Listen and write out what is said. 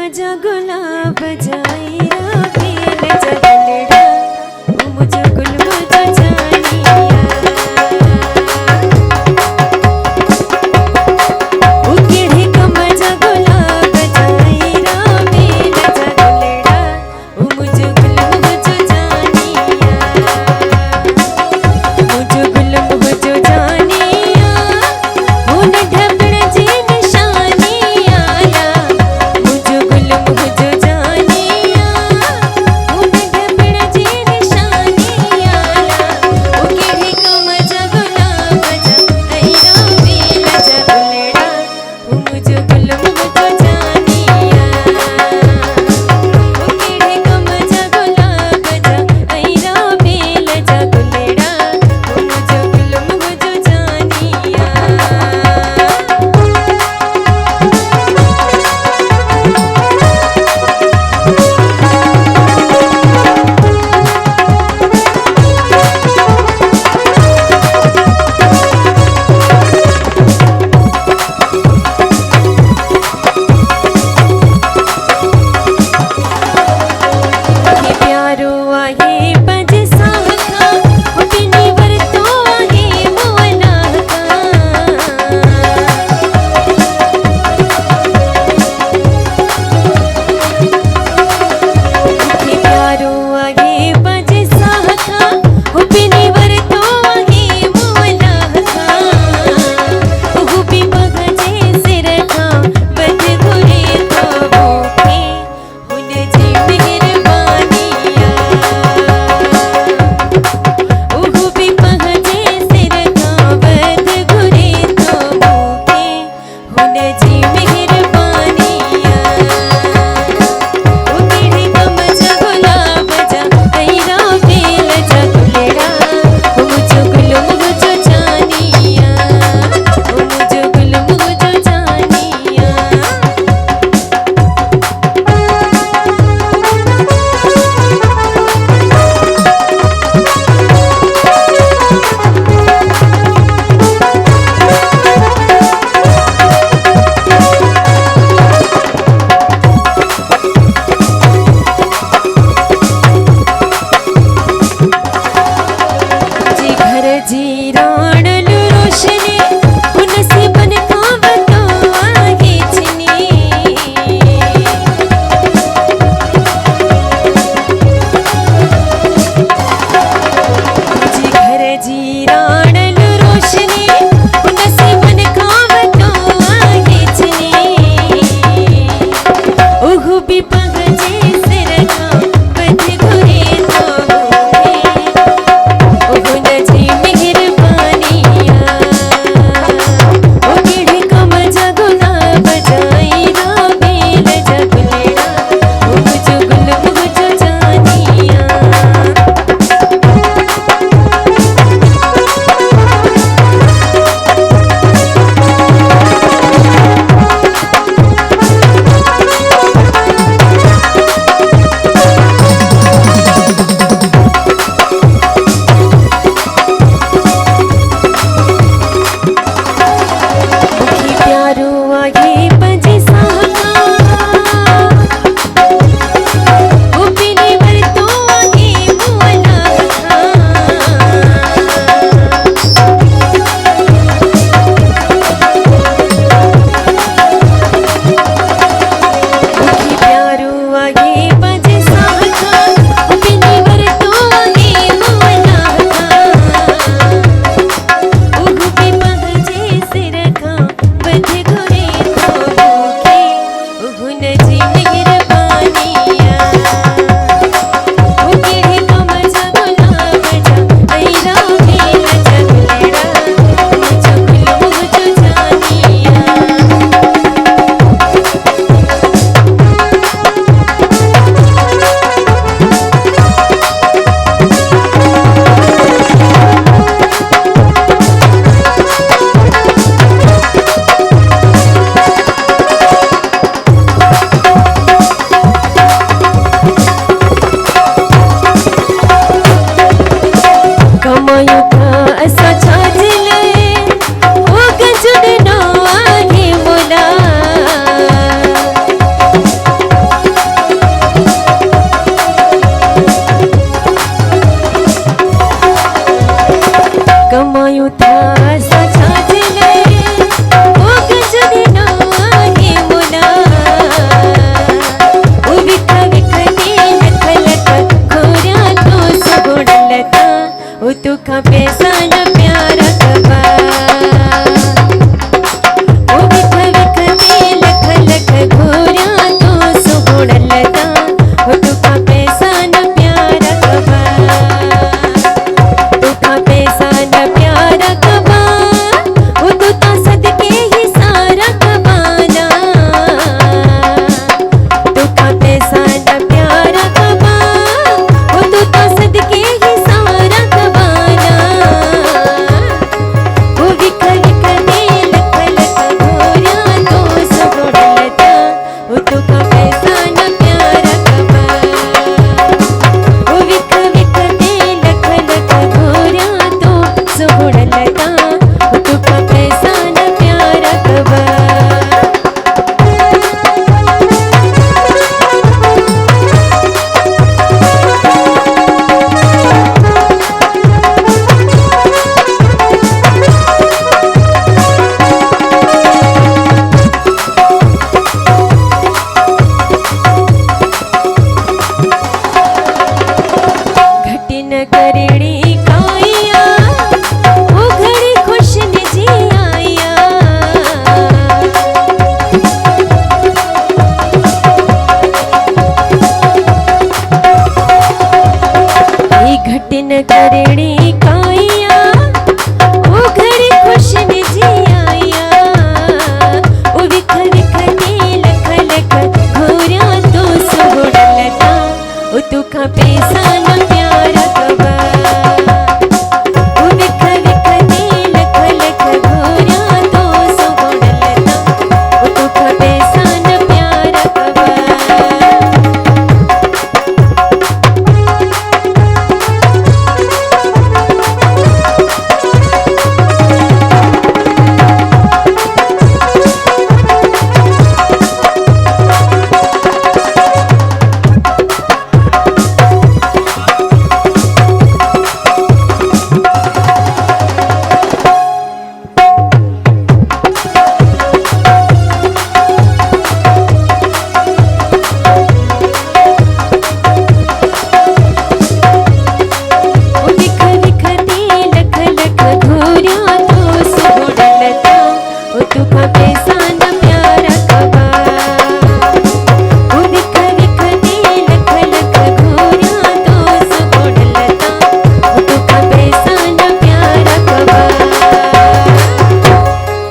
माझा गुलाब जाईरा बेल जगलड़ा ओ मुझे गुल मुझे जानिया ओ केढ़े का माझा गुलाब जाईरा बेल जगलड़ा ओ मुझे गुल मुझे जानिया मुझे गुल मुझे जानिया ओ न ढबड़ जी निशानिया मुझे गुल मुझे जानिया ओ न ढबड़ जी निशानिया ओ केढ़े का मजा गुलाब जाईरा बेल जगलड़ा ओ मुझे गुल मुझे जानिया ओ केढ़े का मजा गुलाब जाईरा बेल जगलड़ा ओ मुझे गुल मुझे जानिया हे प्यारो आहे पज साखा ओ बिनी वरतो आहे मोला हे प्यारो आहे पज साखा ओ बिनी वरतो आहे मोला ओ भी बगजे सिर का बद घुरे तो भूखे हुन जी मेहरबानिया ओ भी बगजे सिर का बद घुरे तो भूखे हुन जी मेहरबानिया ओ केढ़े का मजा गुलाब जाईरा बेल जगलड़ा ओ मुझे गुल मुझे जानिया ओ मुझे गुल मुझे जानिया जी घर जी राणल रोशनी उन से बन कावतो आगे चनी जी घर जी राणल रोशनी उन से बन कावतो आगे चनी ओहु भी पगजे सिर का बद घुरे तो भूखे ओ हुन जी मेहरबानिया ओ केढ़े का मजा गुलाब जाईरा बेल जगलड़ा ओ मुझे गुल मुझे जानिया पैसा न प्यारा कबा ओ विख विख ते लख लख घोरा तो सुबुड़लता ओ तुका पैसा न प्यारा कबा न करेड़ी काया वो घड़ी खुश न जी आया ये घट न करेड़ी काया वो घड़ी खुश न जी आया वो विख विख ते लख लख घोरा तो सुबुड़लता ओ तुका पैसा